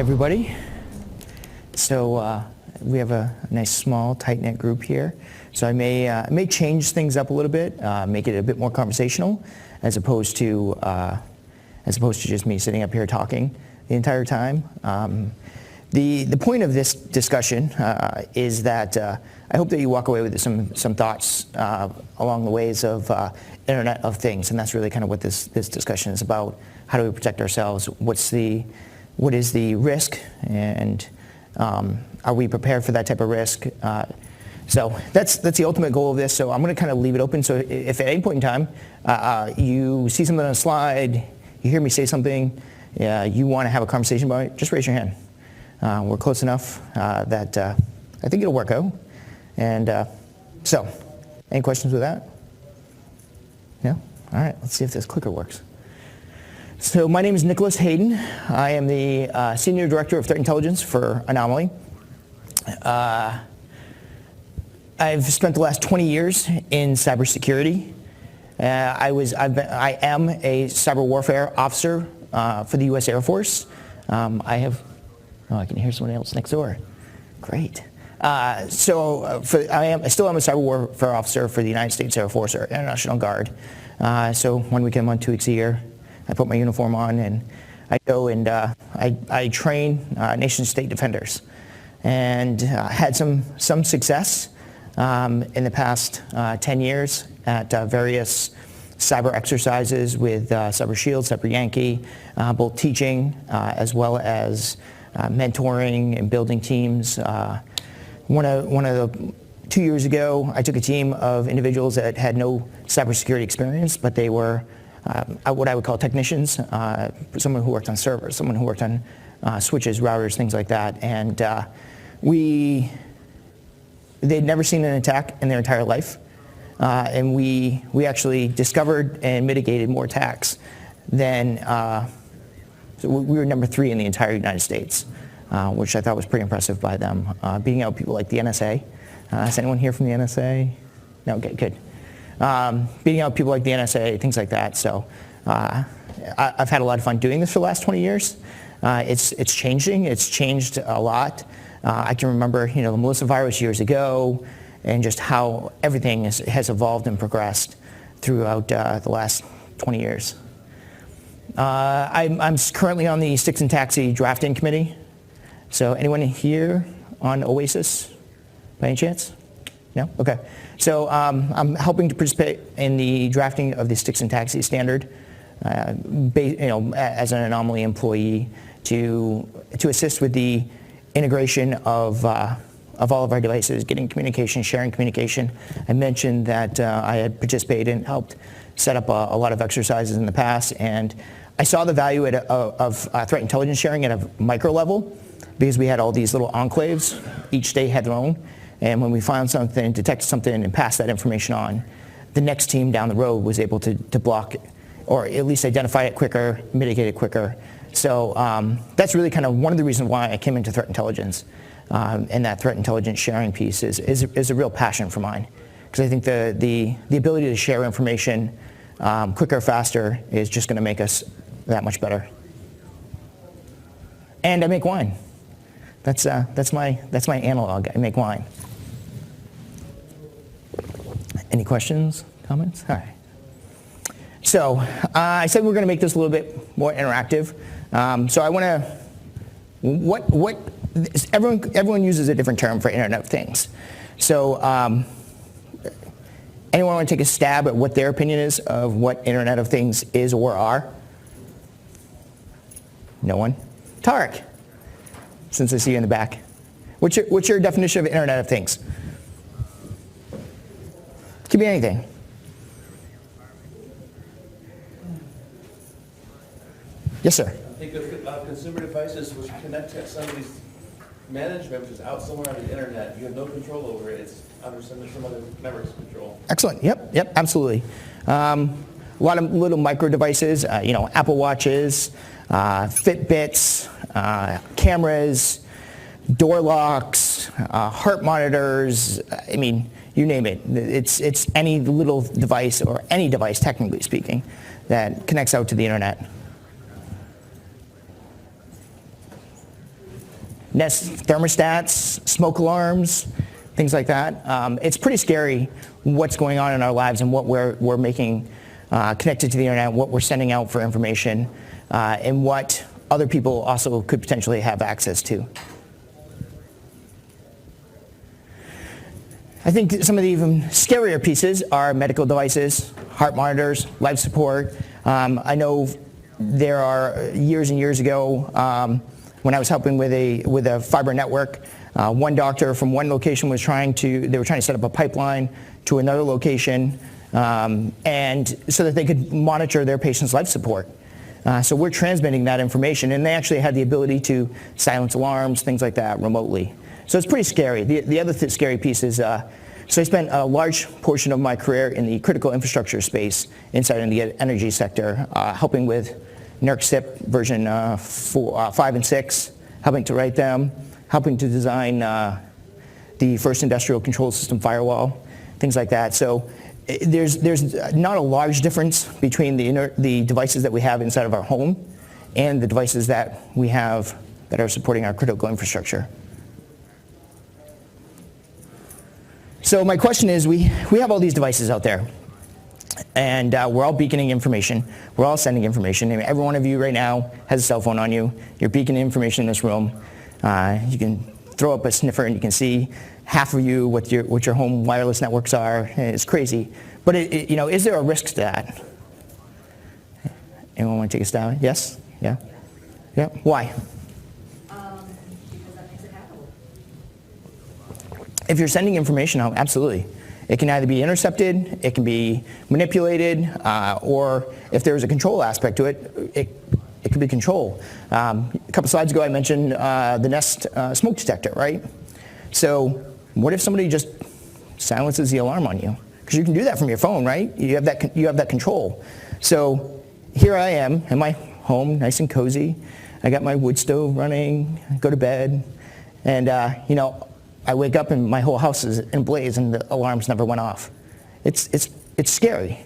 everybody. So we have a nice, small, tight-knit group here. So I may change things up a little bit, make it a bit more conversational, as opposed to just me sitting up here talking the entire time. The point of this discussion is that I hope that you walk away with some thoughts along the ways of Internet of Things, and that's really kind of what this discussion is about. How do we protect ourselves? What is the risk, and are we prepared for that type of risk? So that's the ultimate goal of this. So I'm going to kind of leave it open. So if at any point in time you see something on a slide, you hear me say something, you want to have a conversation about it, just raise your hand. We're close enough that I think it'll work out. And so, any questions with that? No? All right, let's see if this clicker works. So my name is Nicholas Hayden. I am the Senior Director of Threat Intelligence for Anomali. I've spent the last 20 years in cybersecurity. I am a cyber warfare officer for the U.S. Air Force. I can hear someone else next door. Great. I still am a cyber warfare officer for the United States Air Force or Air National Guard. So 1 week a month, 2 weeks a year, I put my uniform on and I go and I train nation state defenders, and had some success in the past 10 years at various cyber exercises with Cyber Shield, Cyber Yankee, both teaching as well as mentoring and building teams. One of the 2 years ago, I took a team of individuals that had no cybersecurity experience, but they were what I would call technicians, someone who worked on servers, someone who worked on switches, routers, things like that. And they'd never seen an attack in their entire life. And we actually discovered and mitigated more attacks than, so we were number 3 in the entire United States, which I thought was pretty impressive by them. Beating out people like the NSA. Is anyone here from the NSA? No, okay, good. Beating out people like the NSA, things like that. So I've had a lot of fun doing this for the last 20 years. It's changing. It's changed a lot. I can remember, the Melissa virus years ago, and just how everything has evolved and progressed throughout the last 20 years. I'm currently on the Sticks and Taxi drafting committee. So anyone here on OASIS by any chance? No? Okay. So I'm helping to participate in the drafting of the Sticks and Taxi standard, as an Anomali employee to assist with the integration of all of our devices, getting communication, sharing communication. I mentioned that I had participated and helped set up a lot of exercises in the past, and I saw the value of threat intelligence sharing at a micro level, because we had all these little enclaves. Each state had their own, and when we found something, detected something, and passed that information on, the next team down the road was able to block it, or at least identify it quicker, mitigate it quicker. So that's really kind of one of the reasons why I came into threat intelligence. And that threat intelligence sharing piece is a real passion for mine, because I think the ability to share information quicker, faster is just going to make us that much better. And I make wine. That's my analog. I make wine. Any questions, comments? All right. So I said we're going to make this a little bit more interactive. So I want to everyone uses a different term for Internet of Things. So anyone want to take a stab at what their opinion is of what Internet of Things is or are? No one? Tarek, since I see you in the back. What's your definition of Internet of Things? Could be anything. Yes, sir. Think of consumer devices which connect to somebody's management, which is out somewhere on the internet. You have no control over it. It's under some other member's control. Excellent. Yep, absolutely. A lot of little micro devices, Apple Watches, Fitbits, cameras, door locks, heart monitors. I mean, you name it. It's any little device, or any device, technically speaking, that connects out to the internet. Nest thermostats, smoke alarms, things like that. It's pretty scary what's going on in our lives and what we're making connected to the internet, what we're sending out for information, and what other people also could potentially have access to. I think some of the even scarier pieces are medical devices, heart monitors, life support. I know there are years and years ago when I was helping with a fiber network, one doctor from one location was trying to set up a pipeline to another location, and so that they could monitor their patient's life support. So we're transmitting that information, and they actually had the ability to silence alarms, things like that, remotely. So it's pretty scary. The other scary piece is, so I spent a large portion of my career in the critical infrastructure space inside in the energy sector, helping with NERC SIP version 5 and 6, helping to write them, helping to design the first industrial control system firewall, things like that. So there's not a large difference between the devices that we have inside of our home and the devices that we have that are supporting our critical infrastructure. So my question is, we have all these devices out there, and we're all beaconing information. We're all sending information. I mean, every one of you right now has a cell phone on you. You're beaconing information in this room. You can throw up a sniffer and you can see half of you what your home wireless networks are. It's crazy. But is there a risk to that? Anyone want to take a stab? Yes? Yeah? Yeah? Why? Because that makes it hackable. If you're sending information out, absolutely. It can either be intercepted, it can be manipulated, or if there's a control aspect to it, it could be control. A couple slides ago I mentioned the Nest smoke detector, right? So what if somebody just silences the alarm on you? Because you can do that from your phone, right? You have that control. So here I am in my home, nice and cozy. I got my wood stove running, go to bed, and I wake up and my whole house is in a blaze and the alarms never went off. It's scary.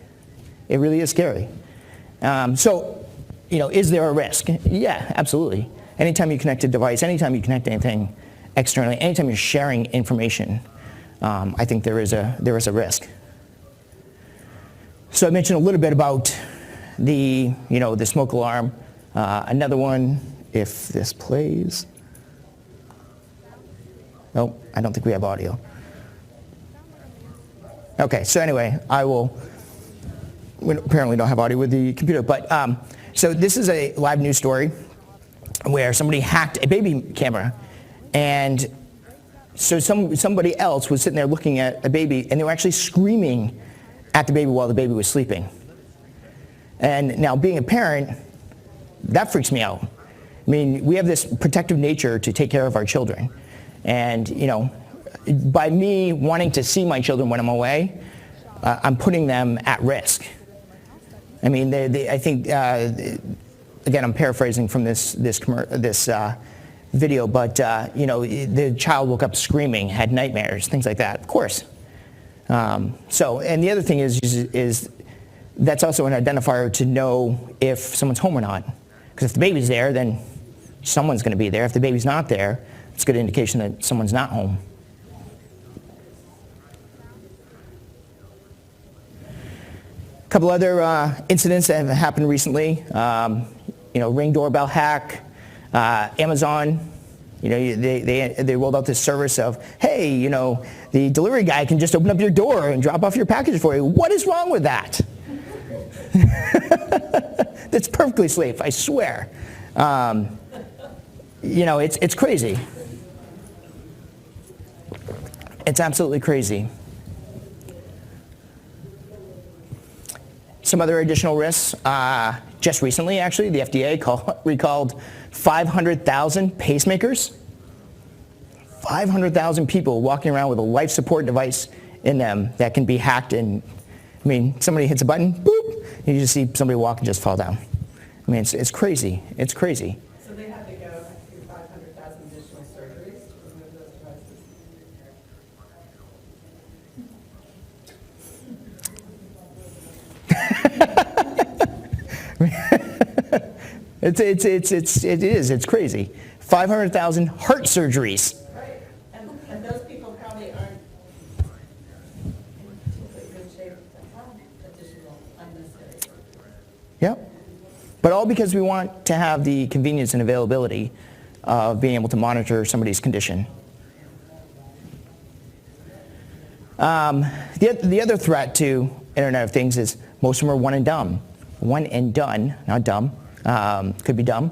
It really is scary. Is there a risk? Yeah, absolutely. Anytime you connect a device, anytime you connect anything externally, anytime you're sharing information, I think there is a risk. So I mentioned a little bit about the smoke alarm. Another one, if this plays. Oh, I don't think we have audio. Okay, so anyway, we apparently don't have audio with the computer, but so this is a live news story where somebody hacked a baby camera, and so somebody else was sitting there looking at a baby, and they were actually screaming at the baby while the baby was sleeping. And now, being a parent, that freaks me out. I mean, we have this protective nature to take care of our children. And, by me wanting to see my children when I'm away, I'm putting them at risk. I mean, I think, again, I'm paraphrasing from this video, but, the child woke up screaming, had nightmares, things like that, of course. And the other thing is that's also an identifier to know if someone's home or not. Because if the baby's there, then someone's going to be there. If the baby's not there, it's a good indication that someone's not home. A couple other incidents that have happened recently. Ring doorbell hack. Amazon, they rolled out this service of, hey, the delivery guy can just open up your door and drop off your package for you. What is wrong with that? That's perfectly safe, I swear. It's crazy. It's absolutely crazy. Some other additional risks. Just recently, actually, the FDA recalled 500,000 pacemakers. 500,000 people walking around with a life support device in them that can be hacked, and somebody hits a button, boop, and you just see somebody walk and just fall down. It's crazy. It's crazy. So they have to go through 500,000 additional surgeries to remove those devices? It's crazy. 500,000 heart surgeries. Right, and those people probably aren't in particularly good shape to have additional unnecessary surgery. Yep. But all because we want to have the convenience and availability of being able to monitor somebody's condition. The other threat to Internet of Things is most of them are one and done. One and done, not dumb, could be dumb.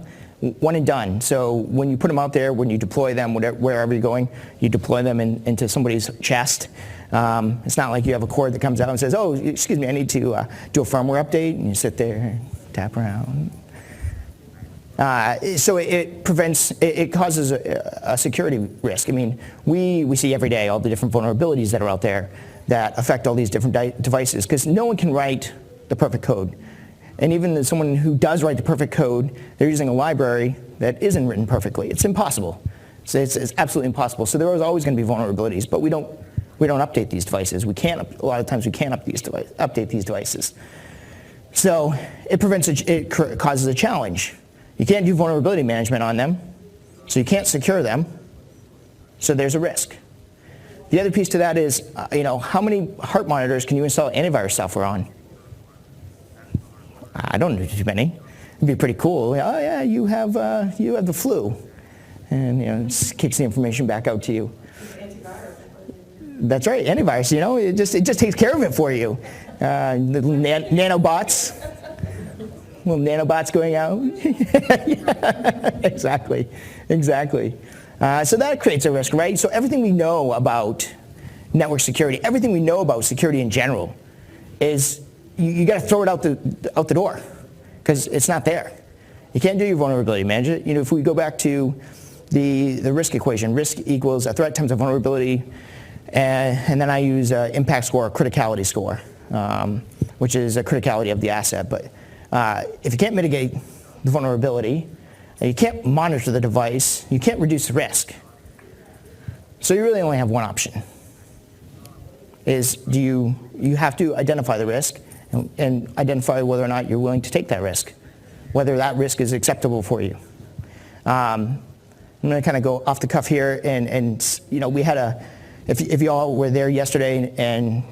One and done. So when you put them out there, when you deploy them, wherever you're going, you deploy them into somebody's chest. It's not like you have a cord that comes out and says, oh, excuse me, I need to do a firmware update, and you sit there and tap around. So it causes a security risk. I mean, we see every day all the different vulnerabilities that are out there that affect all these different devices, because no one can write the perfect code. And even someone who does write the perfect code, they're using a library that isn't written perfectly. It's impossible. So it's absolutely impossible. So there is always going to be vulnerabilities, but we don't update these devices. We can't. A lot of times we can't update these devices. So it causes a challenge. You can't do vulnerability management on them, so you can't secure them. So there's a risk. The other piece to that is, how many heart monitors can you install antivirus software on? I don't know too many. It'd be pretty cool. Oh yeah, you have the flu, and it kicks the information back out to you. That's right, antivirus. It just takes care of it for you. Little nanobots, little nanobots going out. Yeah, exactly. So that creates a risk, right? So everything we know about network security, everything we know about security in general, is you got to throw it out the door, because it's not there. You can't do your vulnerability management. If we go back to the risk equation, risk equals a threat times a vulnerability, and then I use impact score, criticality score, which is a criticality of the asset. But if you can't mitigate the vulnerability, you can't monitor the device, you can't reduce the risk. So you really only have one option. You have to identify the risk and identify whether or not you're willing to take that risk, whether that risk is acceptable for you. I'm going to kind of go off the cuff here, and we had if you all were there yesterday, and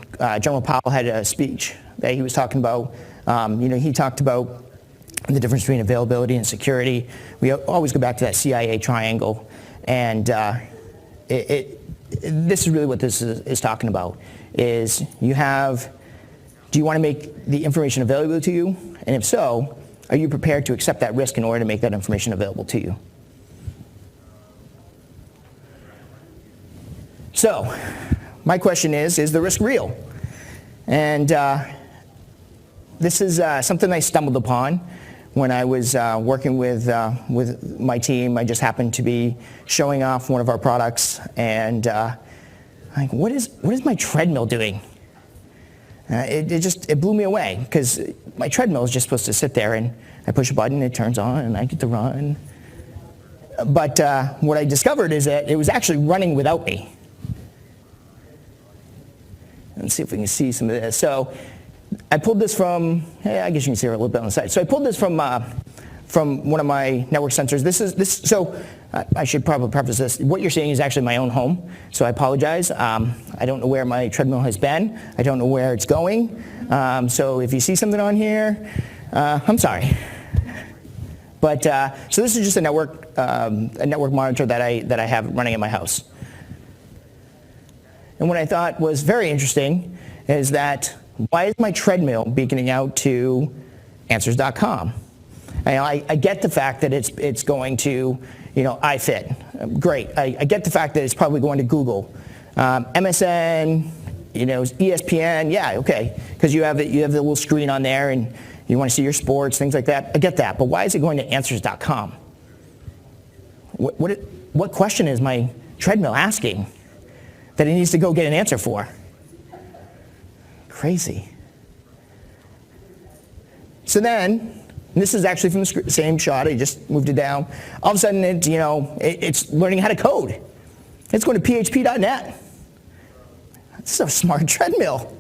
General Powell had a speech that he was talking about. He talked about the difference between availability and security. We always go back to that CIA triangle, and this is really what this is talking about. Is do you want to make the information available to you? And if so, are you prepared to accept that risk in order to make that information available to you? So, my question is the risk real? And this is something I stumbled upon when I was working with my team. I just happened to be showing off one of our products, and what is my treadmill doing? It blew me away, because my treadmill is just supposed to sit there, and I push a button, it turns on, and I get to run. But what I discovered is that it was actually running without me. Let's see if we can see some of this. So I pulled this from, I guess you can see it a little bit on the side. So I pulled this from one of my network sensors. So I should probably preface this. What you're seeing is actually my own home, so I apologize. I don't know where my treadmill has been. I don't know where it's going. So if you see something on here, I'm sorry. But so this is just a network monitor that I have running in my house. And what I thought was very interesting is that, why is my treadmill beaconing out to Answers.com? I get the fact that it's going to, iFit. Great. I get the fact that it's probably going to Google. MSN, ESPN, yeah, okay. Because you have the little screen on there, and you want to see your sports, things like that. I get that. But why is it going to Answers.com? What question is my treadmill asking that it needs to go get an answer for? Crazy. So then, and this is actually from the same shot. I just moved it down. All of a sudden, it's learning how to code. It's going to php.net. This is a smart treadmill.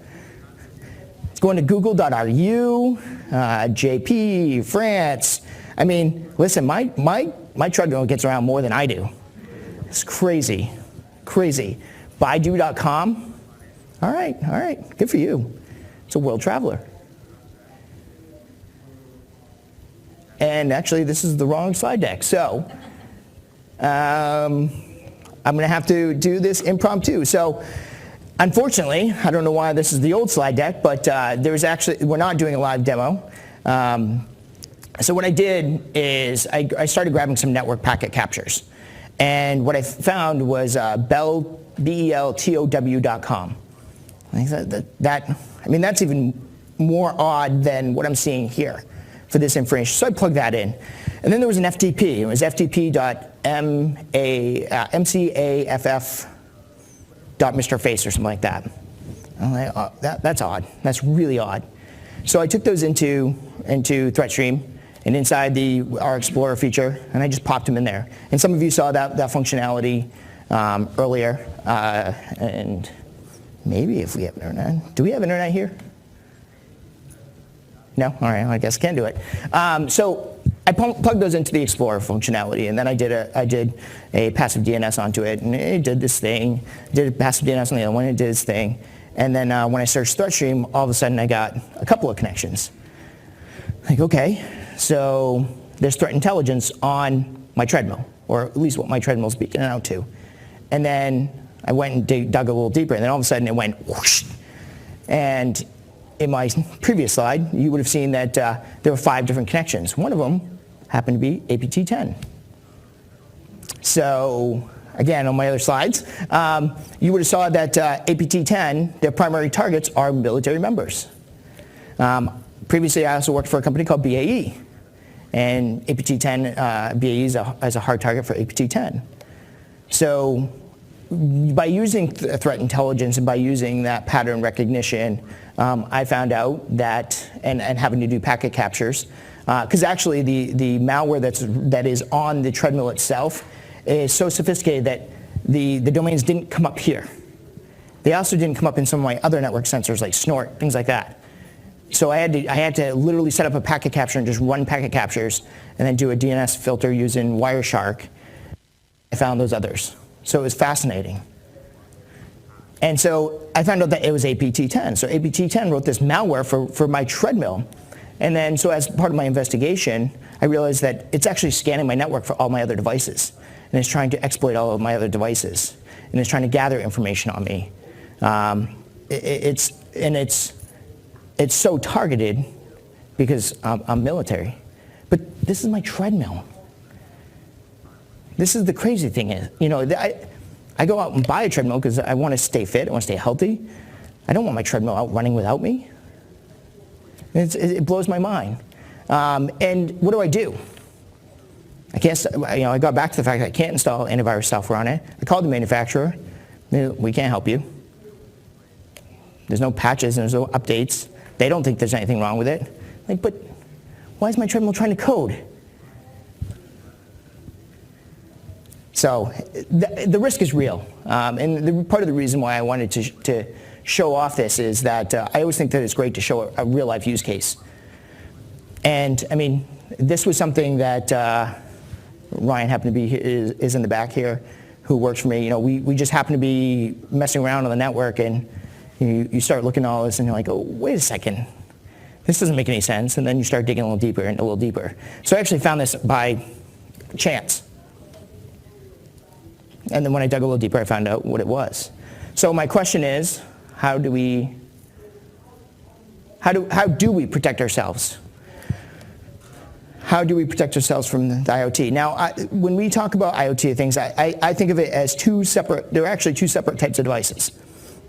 It's going to google.ru, JP, France. I mean, listen, my my treadmill gets around more than I do. It's crazy, crazy. Baidu.com, all right, good for you. It's a world traveler. And actually, this is the wrong slide deck. So I'm going to have to do this impromptu. So unfortunately, I don't know why this is the old slide deck, but we're not doing a live demo. So what I did is I started grabbing some network packet captures. And what I found was beltow.com. I think that's even more odd than what I'm seeing here for this information. So I plugged that in. And then there was an FTP. It was ftp.maff.mrface or something like that. I'm like, oh, that's odd. That's really odd. So I took those into ThreatStream and inside our Explorer feature, and I just popped them in there. And some of you saw that functionality earlier. And maybe if we have internet. Do we have internet here? No? All right, I guess I can't do it. So I plugged those into the Explorer functionality, and then I did a passive DNS onto it, and it did this thing. Did a passive DNS on the other one, it did its thing. And then when I searched ThreatStream, all of a sudden I got a couple of connections. Like, okay, so there's threat intelligence on my treadmill, or at least what my treadmill's beaking out to. And then I went and dug a little deeper, and then all of a sudden it went whoosh. And in my previous slide, you would have seen that there were 5 different connections. One of them happened to be APT10. So again, on my other slides, you would have saw that APT10, their primary targets are military members. Previously, I also worked for a company called BAE. And APT10, BAE is a hard target for APT10. So by using threat intelligence and by using that pattern recognition, I found out that, and having to do packet captures, because actually the malware that is on the treadmill itself is so sophisticated that the domains didn't come up here. They also didn't come up in some of my other network sensors like Snort, things like that. So I had to literally set up a packet capture and just run packet captures and then do a DNS filter using Wireshark. I found those others. So it was fascinating. And so I found out that it was APT10. So APT10 wrote this malware for my treadmill. And then so as part of my investigation, I realized that it's actually scanning my network for all my other devices. And it's trying to exploit all of my other devices. And it's trying to gather information on me. It's so targeted because I'm military. But this is my treadmill. This is the crazy thing is, I go out and buy a treadmill because I want to stay fit, I want to stay healthy. I don't want my treadmill out running without me. It blows my mind. And what do? I can't, I got back to the fact that I can't install antivirus software on it. I called the manufacturer. We can't help you. There's no patches, there's no updates. They don't think there's anything wrong with it. Like, but why is my treadmill trying to code? So the risk is real. And part of the reason why I wanted to show off this is that I always think that it's great to show a real life use case. And I mean, this was something that Ryan happened to be, is in the back here, who works for me. We just happened to be messing around on the network, and you start looking at all this and you're like, oh, wait a second. This doesn't make any sense. And then you start digging a little deeper and a little deeper. So I actually found this by chance. And then when I dug a little deeper, I found out what it was. So my question is, how do we protect ourselves? How do we protect ourselves from the IoT? Now, when we talk about IoT things, I think of it as there are actually two separate types of devices.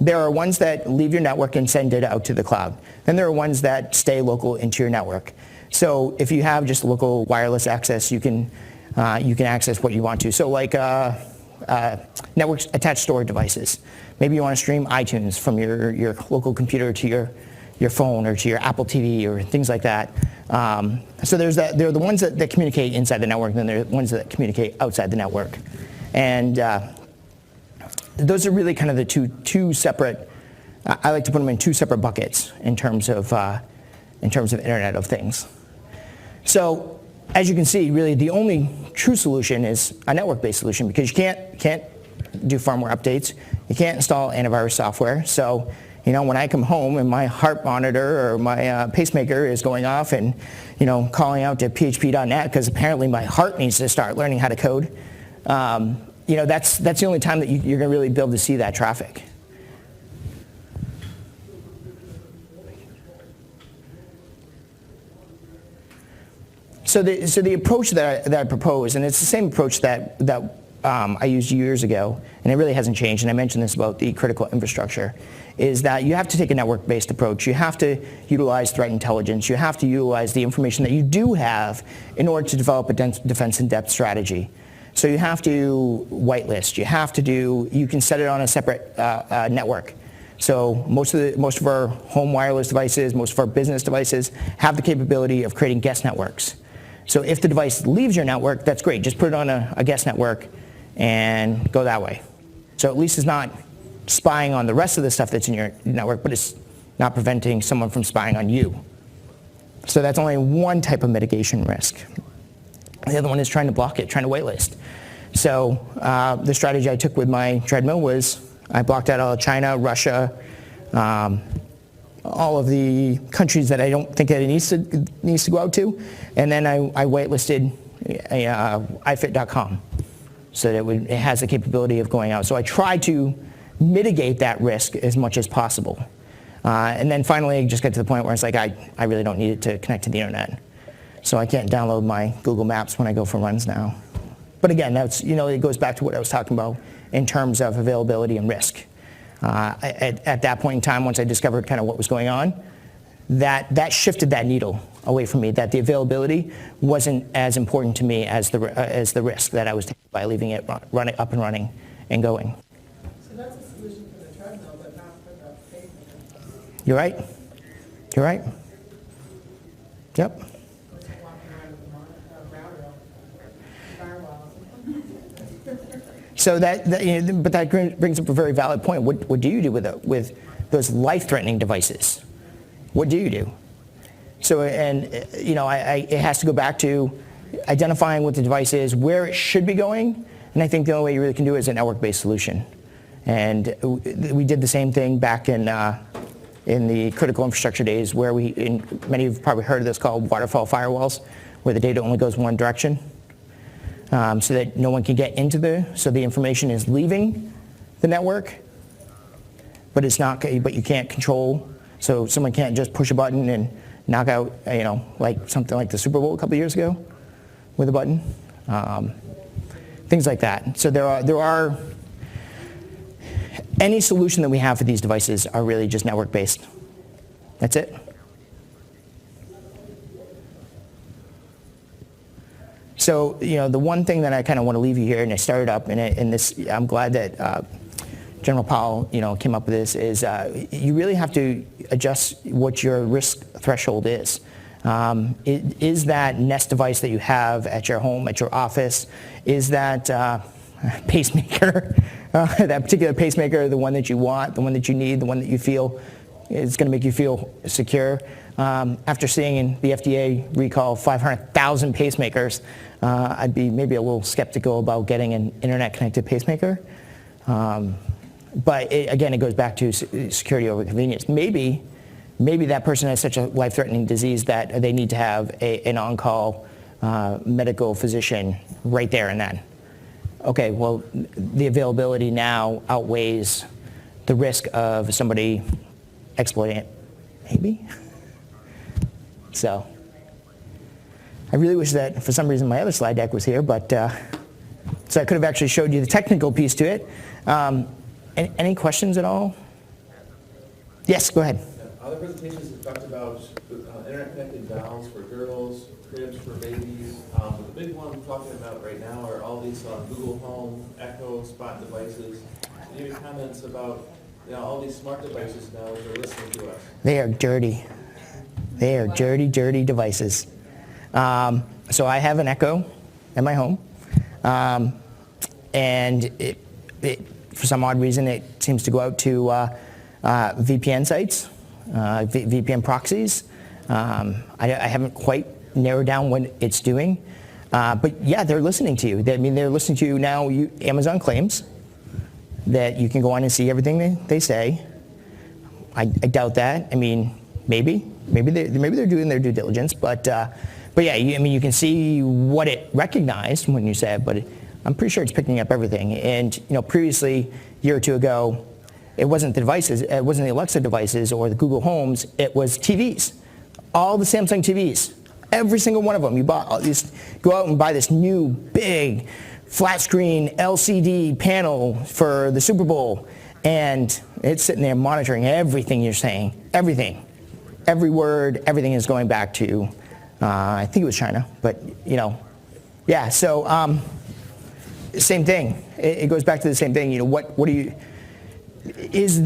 There are ones that leave your network and send data out to the cloud. Then there are ones that stay local into your network. So if you have just local wireless access, you can access what you want to. So like network attached storage devices. Maybe you want to stream iTunes from your local computer to your phone or to your Apple TV or things like that. So there are the ones that communicate inside the network, and then there are the ones that communicate outside the network. And those are really kind of the two separate, I like to put them in two separate buckets in terms of Internet of Things. So as you can see, really the only true solution is a network-based solution, because you can't do firmware updates. You can't install antivirus software. So, when I come home and my heart monitor or my pacemaker is going off and, calling out to php.net because apparently my heart needs to start learning how to code, that's the only time that you're going to really be able to see that traffic. So the approach that I propose, and it's the same approach that I used years ago, and it really hasn't changed, and I mentioned this about the critical infrastructure, is that you have to take a network-based approach. You have to utilize threat intelligence. You have to utilize the information that you do have in order to develop a defense in-depth strategy. So you have to whitelist. You can set it on a separate network. So most of our home wireless devices, most of our business devices have the capability of creating guest networks. So if the device leaves your network, that's great. Just put it on a guest network and go that way. So at least it's not spying on the rest of the stuff that's in your network, but it's not preventing someone from spying on you. So that's only one type of mitigation risk. The other one is trying to block it, trying to whitelist. So the strategy I took with my Treadmill was I blocked out all of China, Russia, all of the countries that I don't think that it needs to go out to, and then I whitelisted ifit.com so that it has the capability of going out. So I tried to mitigate that risk as much as possible. And then finally I just got to the point where it's like I really don't need it to connect to the internet. So I can't download my Google Maps when I go for runs now. But again, that's, it goes back to what I was talking about in terms of availability and risk. At that point in time, once I discovered kind of what was going on, that shifted that needle away from me, that the availability wasn't as important to me as the risk that I was taking by leaving it up and running and going. So that's a solution for the treadmill, but not for the pacemaker. You're right. You're right. Yep. So but that brings up a very valid point. What do you do with those life-threatening devices? What do you do? So, and it has to go back to identifying what the device is, where it should be going, and I think the only way you really can do it is a network-based solution. And we did the same thing back in the critical infrastructure days, where many of you have probably heard of this, called waterfall firewalls, where the data only goes one direction. So that no one can get into so the information is leaving the network, but but you can't control, so someone can't just push a button and knock out, like something like the Super Bowl a couple years ago with a button. Things like that. So there are, any solution that we have for these devices are really just network-based. That's it. So, the one thing that I kind of want to leave you here, and I started up, and this, I'm glad that General Powell, came up with this, is you really have to adjust what your risk threshold is. Is that Nest device that you have at your home, at your office, is that pacemaker, that particular pacemaker, the one that you want, the one that you need, the one that you feel is going to make you feel secure? After seeing the FDA recall 500,000 pacemakers, I'd be maybe a little skeptical about getting an internet-connected pacemaker. But again, it goes back to security over convenience. Maybe that person has such a life-threatening disease that they need to have an on-call medical physician right there and then. Okay, well, the availability now outweighs the risk of somebody exploiting it, maybe? So I really wish that for some reason my other slide deck was here, but so I could have actually showed you the technical piece to it. Any questions at all? Yes, go ahead. Other presentations have talked about internet-connected valves for girls, cribs for babies. But the big one we're talking about right now are all these Google Home, Echo, Spot devices. Any comments about all these smart devices now that are listening to us? They are dirty. They are dirty, dirty devices. So I have an Echo in my home, and it, for some odd reason, it seems to go out to VPN sites, VPN proxies. I haven't quite narrow down what it's doing. But yeah, they're listening to you. They're listening to you now. Amazon claims that you can go on and see everything they say. I doubt that. I mean, maybe they're doing their due diligence, but yeah, you can see what it recognized when you said, but I'm pretty sure it's picking up everything. And previously, a year or two ago, it wasn't the devices, it wasn't the Alexa devices or the Google Homes, it was TVs. All the Samsung TVs, every single one of them. You go out and buy this new big flat screen LCD panel for the Super Bowl, and it's sitting there monitoring everything you're saying, everything. Every word, everything is going back to, I think it was China, but yeah, so same thing. It goes back to the same thing. What do you, is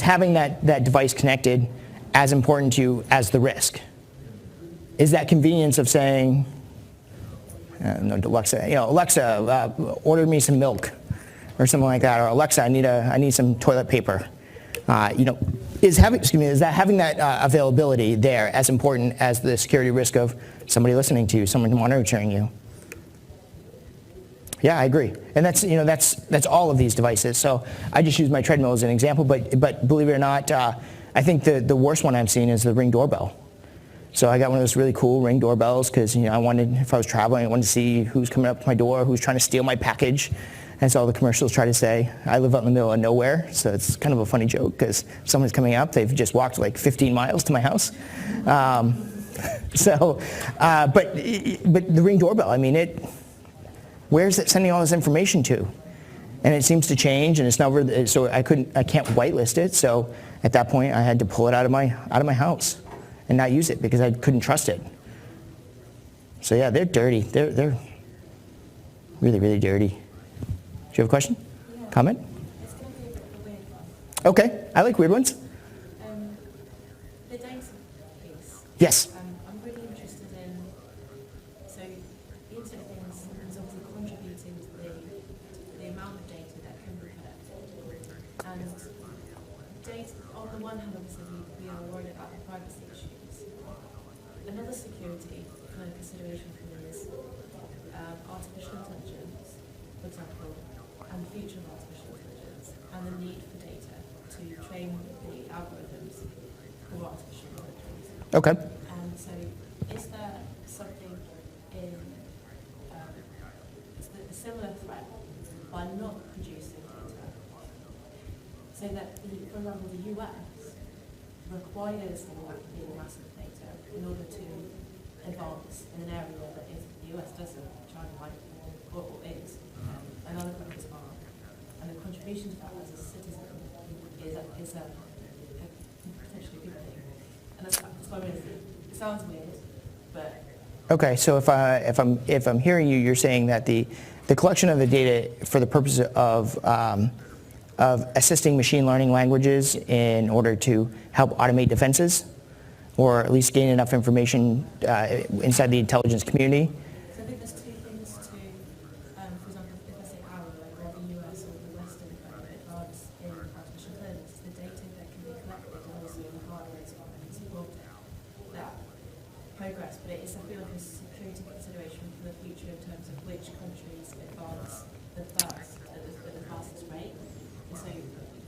having that device connected as important to you as the risk? Is that convenience of saying, no, Alexa, order me some milk, or something like that, or Alexa, I need some toilet paper. Is that having that availability there as important as the security risk of somebody listening to you, someone monitoring you? Yeah, I agree, and that's all of these devices. So I just use my Treadmill as an example, but believe it or not, I think the worst one I'm seeing is the Ring doorbell. So I got one of those really cool Ring doorbells because I wanted, if I was traveling, I wanted to see who's coming up to my door, who's trying to steal my package. As all the commercials try to say. I live out in the middle of nowhere, so it's kind of a funny joke because if someone's coming up, they've just walked like 15 miles to my house. But the Ring doorbell, where's it sending all this information to? And it seems to change, and it's never, so I can't whitelist it. So at that point, I had to pull it out of my house and not use it because I couldn't trust it. So yeah, they're dirty. They're really, really dirty. Do you have a question? Yeah. Comment? It's going to be a bit of a weird one. Okay, I like weird ones. The data piece. Yes. I'm really interested in, so the Internet of Things is obviously contributing to the amount of data that can be collected. And data, on the one hand, obviously, we are worried about the privacy issues. Another security kind of consideration for me is artificial intelligence, for example, and the future of artificial intelligence, and the need for data to train the algorithms for artificial intelligence. Okay. And so, is there something in a similar threat by not producing data, so that, for example, the US requires the massive data in order to advance in an area that if the US doesn't, China might or is, and other countries aren't. And the contribution to that as a citizen is a potentially good thing. And that's what I mean. It sounds weird, but Okay, so if I'm hearing you, you're saying that the collection of the data for the purpose of assisting machine learning languages in order to help automate defenses, or at least gain enough information inside the intelligence community. so I think there's two things to, for example, if I say our, or the US or the Western kind of advance in artificial intelligence, the data that can be collected and also the hardware is what can support that progress. But I feel like a security consideration for the future in terms of which countries advance the fastest, at the fastest rate. And so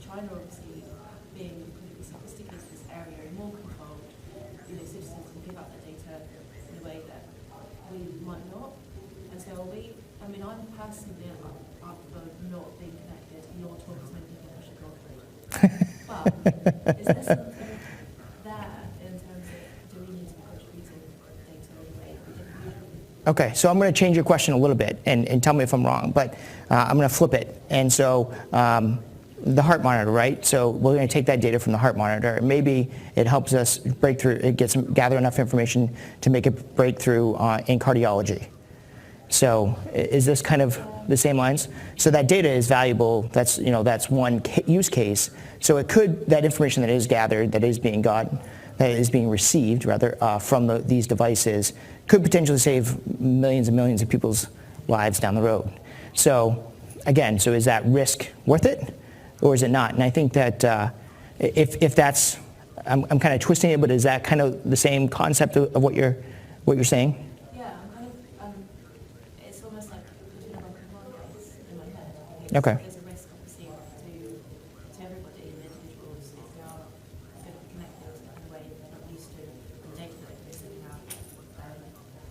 China obviously being completely sophisticated in this area and more controlled, citizens can give out their data in a way that we might not. And so I'm personally up for not being connected, nor talking to many people I should go through. But is there something there in terms of, do we need to be contributing data in a way that we didn't usually? Okay, so I'm going to change your question a little bit and tell me if I'm wrong, but I'm going to flip it. And so the heart monitor, right? So we're going to take that data from the heart monitor. Maybe it helps us break through, gather enough information to make a breakthrough in cardiology. So is this kind of the same lines? So that data is valuable. That's one use case. So it could, that information that is gathered, that is being gotten, that is being received rather from these devices, could potentially save millions and millions of people's lives down the road. So again, so is that risk worth it, or is it not? And I think that if that's, I'm kind of twisting it, but is that kind of the same concept of what you're what you're saying? Yeah, I'm kind of, it's almost like putting a rock and roll case in my head. Okay. There's a risk, obviously, to everybody, and individuals, if they are going to be connected in a way that they're not used to, and data that they're sending out,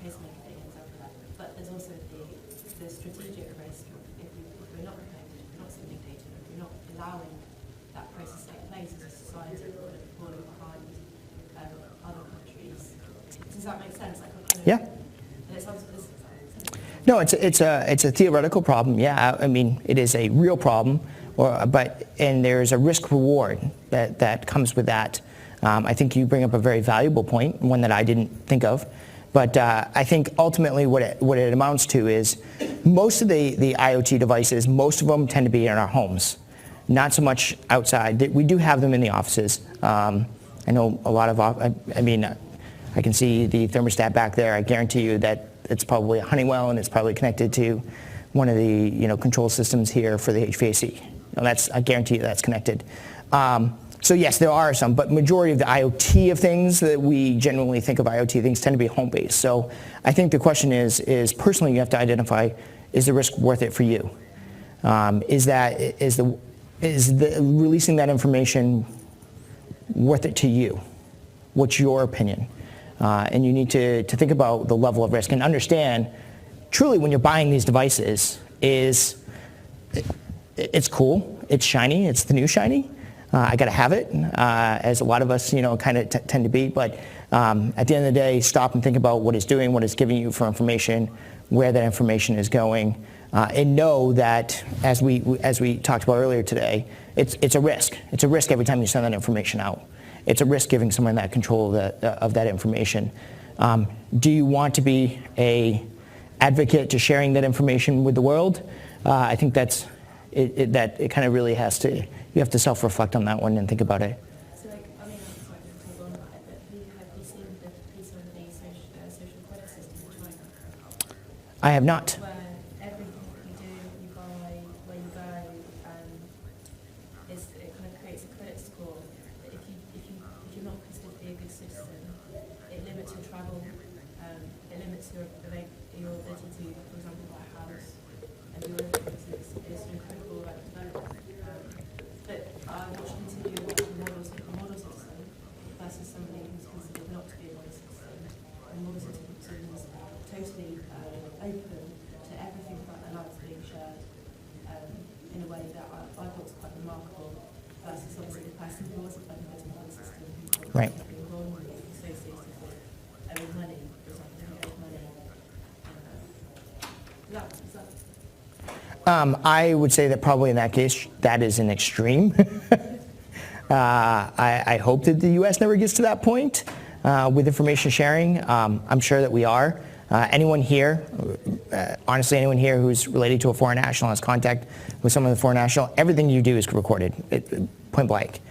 pacemaker data and stuff like that. But there's also the strategic risk of if we're not connected, if we're not sending data, if we're not allowing that process to take place as a society, we're kind of falling behind other countries. Does that make sense? Like, kind of, Yeah. and it sounds, No, it's a theoretical problem. Yeah, I mean, it is a real problem, and there's a risk reward that comes with that. I think you bring up a very valuable point, one that I didn't think of. But I think ultimately what it amounts to is most of the IoT devices, most of them tend to be in our homes, not so much outside. We do have them in the offices. I know a lot of, I can see the thermostat back there. I guarantee you that it's probably a Honeywell, and it's probably connected to one of the control systems here for the HVAC. I guarantee you that's connected. So yes, there are some, but majority of the IoT of things that we generally think of IoT things tend to be home-based. So I think the question is personally you have to identify, is the risk worth it for you? Is releasing that information worth it to you? What's your opinion? And you need to think about the level of risk and understand, truly when you're buying these devices, it's cool, it's shiny, it's the new shiny. I got to have it, as a lot of us, kind of tend to be. But at the end of the day, stop and think about what it's doing, what it's giving you for information, where that information is going, and know that, as we talked about earlier today, it's a risk. It's a risk every time you send that information out. It's a risk giving someone that control of that information. Do you want to be an advocate to sharing that information with the world? I think that it kind of really has to. You have to self-reflect on that one and think about it. so like, I mean, I'm sorry to move on, but have you seen the piece on the social credit system in China? I have not. Where everything you do, you buy, where you go, it kind of creates a credit score. That if you're not considered to be a good citizen, it limits your travel, it limits your ability to, for example, buy a house and do other things. It's an incredible development. But what should continue with a model citizen versus somebody who's considered not to be a model citizen. And model citizens are totally open to everything about their lives being shared in a way that I thought was quite remarkable versus obviously the person who wasn't open to the model system who Right. being wrongly associated with owing money, for example, who owed money. Is that I would say that probably in that case, that is an extreme. I hope that the U.S. never gets to that point with information sharing. I'm sure that we are. Anyone here, honestly, anyone here who's related to a foreign national, has contact with someone with a foreign national, everything you do is recorded, point blank.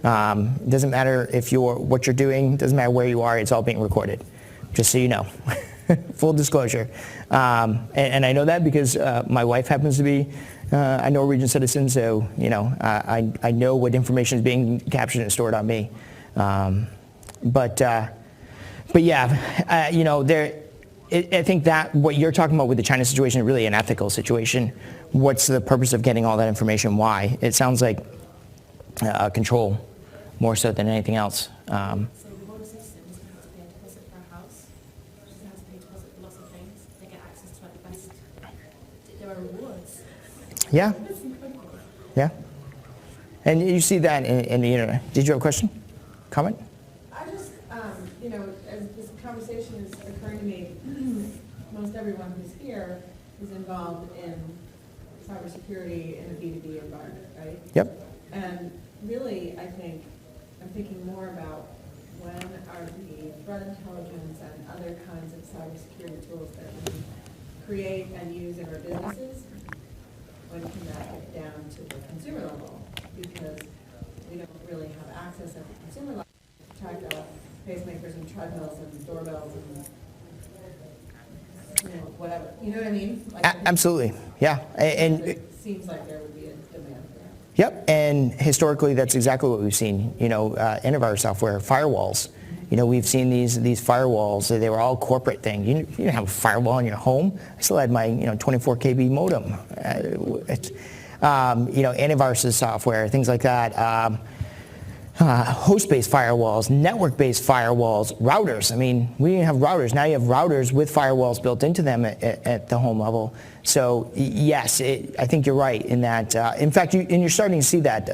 Doesn't matter what you're doing, doesn't matter where you are, it's all being recorded, just so you know. Full disclosure. And I know that because my wife happens to be a Norwegian citizen, so I know what information is being captured and stored on me. But yeah, I think that what you're talking about with the China situation is really an ethical situation. What's the purpose of getting all that information? Why? It sounds like control more so than anything else. So the model citizen is going to pay a deposit for a house. She doesn't have to pay a deposit for lots of things. They get access to like the best. There are rewards. Yeah, That's incredible. yeah. And you see that in the internet. Did you have a question? Comment? I just, as this conversation is occurring to me, most everyone who's here is involved in cybersecurity in a B2B environment, right? Yep. And really, I'm thinking more about when are the threat intelligence and other kinds of cybersecurity tools that we create and use in our businesses, when can that get down to the consumer level? Because we don't really have access at the consumer level to track pacemakers and treadmills and doorbells and whatever. You know what I mean? Absolutely, yeah. And it seems like there would be a demand for that. yep, and historically that's exactly what we've seen. Antivirus software, firewalls, We've seen these firewalls. They were all corporate things. You didn't have a firewall in your home. I still had my 24 kb modem. Antivirus software, things like that. Host-based firewalls, network-based firewalls, routers. I mean, we didn't have routers. Now you have routers with firewalls built into them at the home level. So yes, I think you're right in that. In fact, you're starting to see that.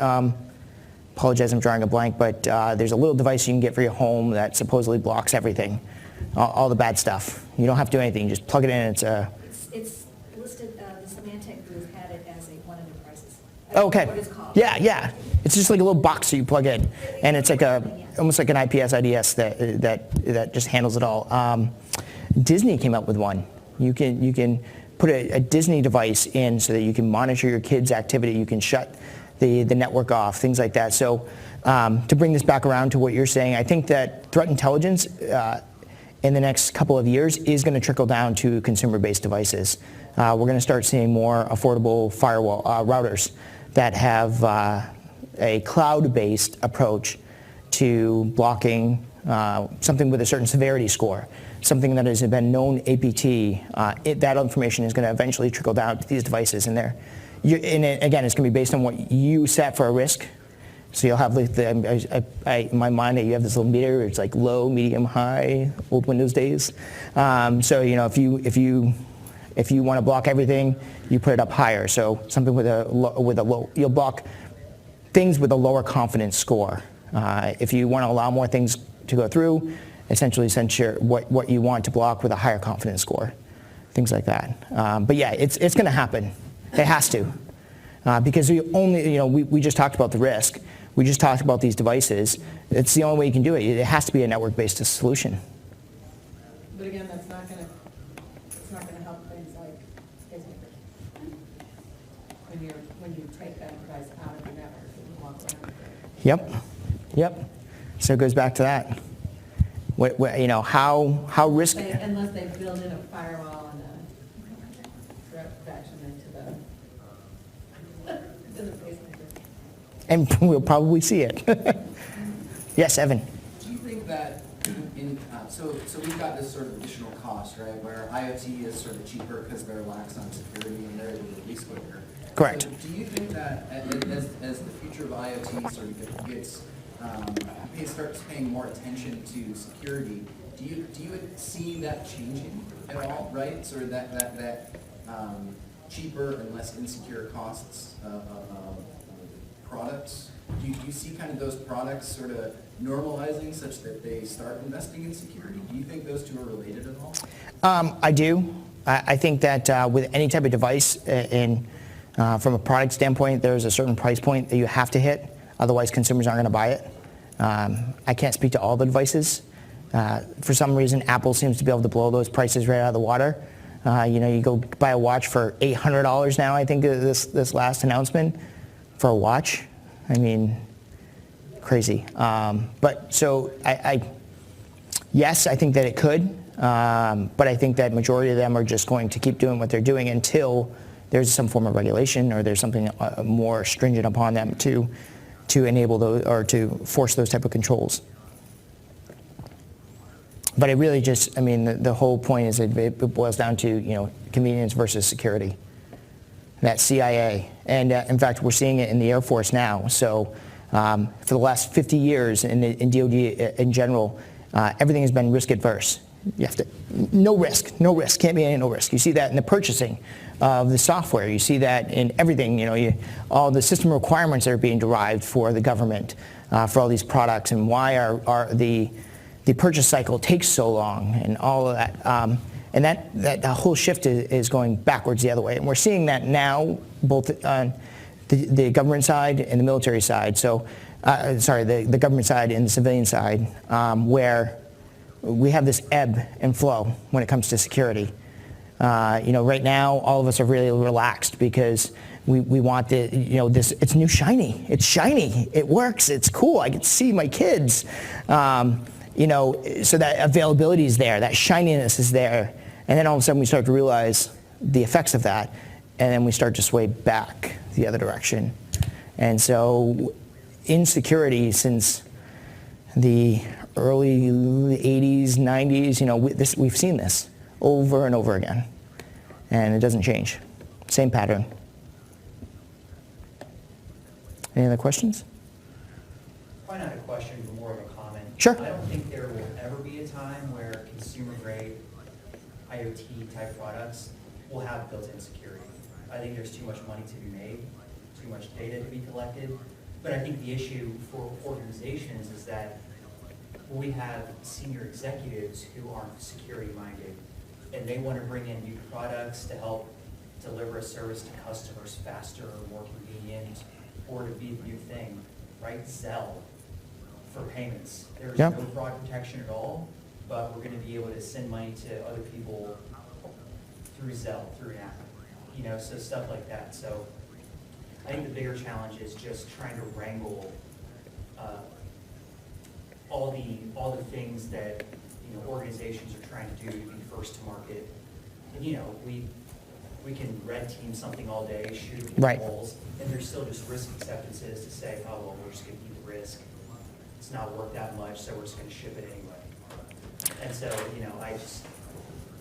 Apologize, I'm drawing a blank, but there's a little device you can get for your home that supposedly blocks everything, all the bad stuff. You don't have to do anything. You just plug it in. It's listed. The Symantec group had it as one enterprises. Okay. What it's called. Yeah. It's just like a little box that you plug in, and it's like almost like an IPS IDS that just handles it all. Disney came up with one. You can put a Disney device in so that you can monitor your kids' activity. You can shut the network off, things like that. So to bring this back around to what you're saying, I think that threat intelligence in the next couple of years is going to trickle down to consumer-based devices. We're going to start seeing more affordable firewall routers that have a cloud-based approach to blocking something with a certain severity score, something that has been known APT. That information is going to eventually trickle down to these devices, and again, it's going to be based on what you set for a risk. So you'll have in my mind that you have this little meter. It's like low, medium, high, old Windows days. So if you want to block everything, you put it up higher. So something with a low, you'll block things with a lower confidence score. If you want to allow more things to go through, essentially censor what you want to block with a higher confidence score, things like that. But yeah, it's going to happen. It has to, because we just talked about the risk. We just talked about these devices. It's the only way you can do it. It has to be a network-based solution. But again, it's not going to help things like pacemakers. When you take that device out of the network and walk around with it. Yep. So it goes back to that. How risky? Unless they build in a firewall and a threat protection into the pacemaker. And we'll probably see it. Yes, Evan. Do you think that so we've got this sort of additional cost, right, where IoT is sort of cheaper because they're lax on security and they're able to release quicker? Correct. So do you think that as the future of IoT sort of starts paying more attention to security, do you see that changing at all, right? Sort of that cheaper and less insecure costs products? Do you see kind of those products sort of normalizing such that they start investing in security? Do you think those two are related at all? I do. I think that with any type of device, from a product standpoint, there's a certain price point that you have to hit. Otherwise, consumers aren't going to buy it. I can't speak to all the devices. For some reason, Apple seems to be able to blow those prices right out of the water. You go buy a watch for $800 now, I think, this last announcement for a watch. I mean, crazy. But so yes, I think that it could. But I think that majority of them are just going to keep doing what they're doing until there's some form of regulation or there's something more stringent upon them to enable those or to force those type of controls. But it really just, the whole point is it boils down to, convenience versus security. That CIA. And in fact, we're seeing it in the Air Force now. So for the last 50 years in DoD in general, everything has been risk adverse. You have to, no risk, can't be any no risk. You see that in the purchasing of the software. You see that in everything, all the system requirements that are being derived for the government for all these products, and why the purchase cycle takes so long and all of that. And that whole shift is going backwards the other way. And we're seeing that now, both on the government side and the military side. So, the government side and the civilian side, where we have this ebb and flow when it comes to security. Right now, all of us are really relaxed because we want this, it's new shiny. It's shiny. It works. It's cool. I can see my kids. So that availability is there. That shininess is there. And then all of a sudden we start to realize the effects of that. And then we start to sway back the other direction. And so insecurity, since the early 80s, 90s, we've seen this over and over again, and it doesn't change. Same pattern. Any other questions? Probably not a question, but more of a comment. Sure. I don't think there will ever be a time where consumer-grade IoT-type products will have built-in security. I think there's too much money to be made, too much data to be collected. But I think the issue for organizations is that we have senior executives who aren't security-minded, and they want to bring in new products to help deliver a service to customers faster or more convenient, or to be the new thing, right? Zelle for payments. There's Yep. no fraud protection at all, but we're going to be able to send money to other people through Zelle, through an app, so stuff like that. So I think the bigger challenge is just trying to wrangle all the things that organizations are trying to do to be first to market. And we can red team something all day, shoot Right. goals, and there's still just risk acceptances to say, oh well, we're just going to keep the risk. It's not worth that much, so we're just going to ship it anyway. And so I just,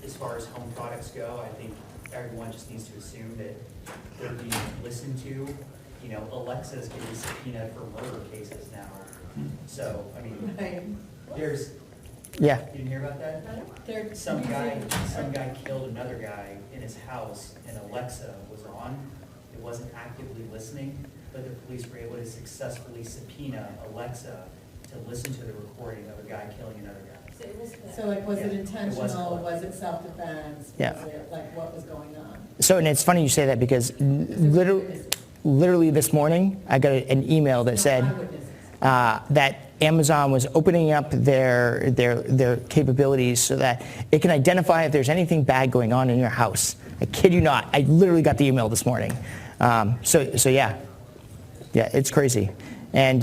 as far as home products go, I think everyone just needs to assume that they're being listened to. Alexa's getting subpoenaed for murder cases now. So, I mean, there's, Yeah. you didn't hear about that? They're Some using- guy killed another guy in his house, and Alexa was on. It wasn't actively listening, but the police were able to successfully subpoena Alexa to listen to the recording of a guy killing another guy. So like, was it Yeah, it was intentional, collective. was it self-defense? Yeah. Was it, like, what was going on? So, and it's funny you say that because literally this morning, I got an email that said Eyewitnesses. that Amazon was opening up their capabilities so that it can identify if there's anything bad going on in your house. I kid you not. I literally got the email this morning. So yeah, it's crazy. And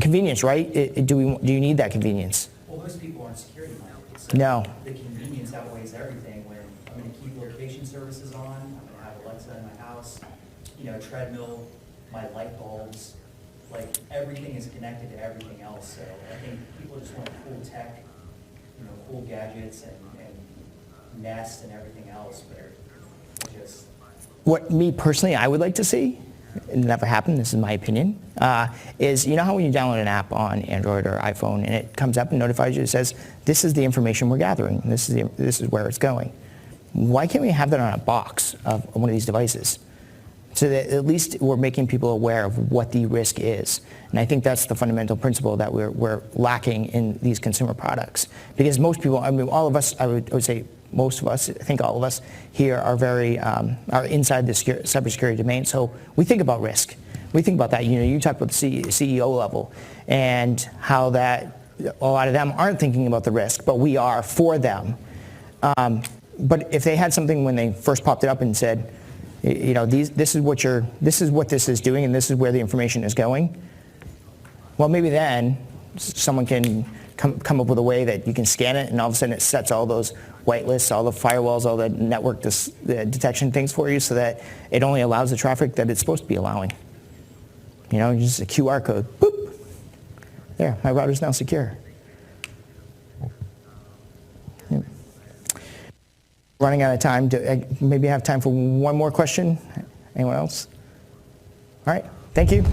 convenience, right? Do you need that convenience? Well, most people aren't security minded. So No. the convenience outweighs everything. When I'm going to keep location services on, I'm going to have Alexa in my house, Treadmill, my light bulbs, like everything is connected to everything else. So I think people just want cool tech, cool gadgets and Nest and everything else, but just. What me personally I would like to see, it never happened, this is my opinion, is how when you download an app on Android or iPhone and it comes up and notifies you, it says, this is the information we're gathering, this is where it's going. Why can't we have that on a box of one of these devices? So that at least we're making people aware of what the risk is. And I think that's the fundamental principle that we're lacking in these consumer products. Because most people, all of us, I would say most of us, I think all of us here are are inside the cybersecurity domain. So we think about risk. We think about that. You talk about the CEO level and how that a lot of them aren't thinking about the risk, but we are for them. But if they had something when they first popped it up and said, this is what this is doing, and this is where the information is going. Well, maybe then someone can come up with a way that you can scan it, and all of a sudden it sets all those whitelists, all the firewalls, all the network detection things for you, so that it only allows the traffic that it's supposed to be allowing. Just a QR code. Boop. There, my router's now secure. Yeah. Running out of time. Maybe have time for one more question. Anyone else? All right. Thank you.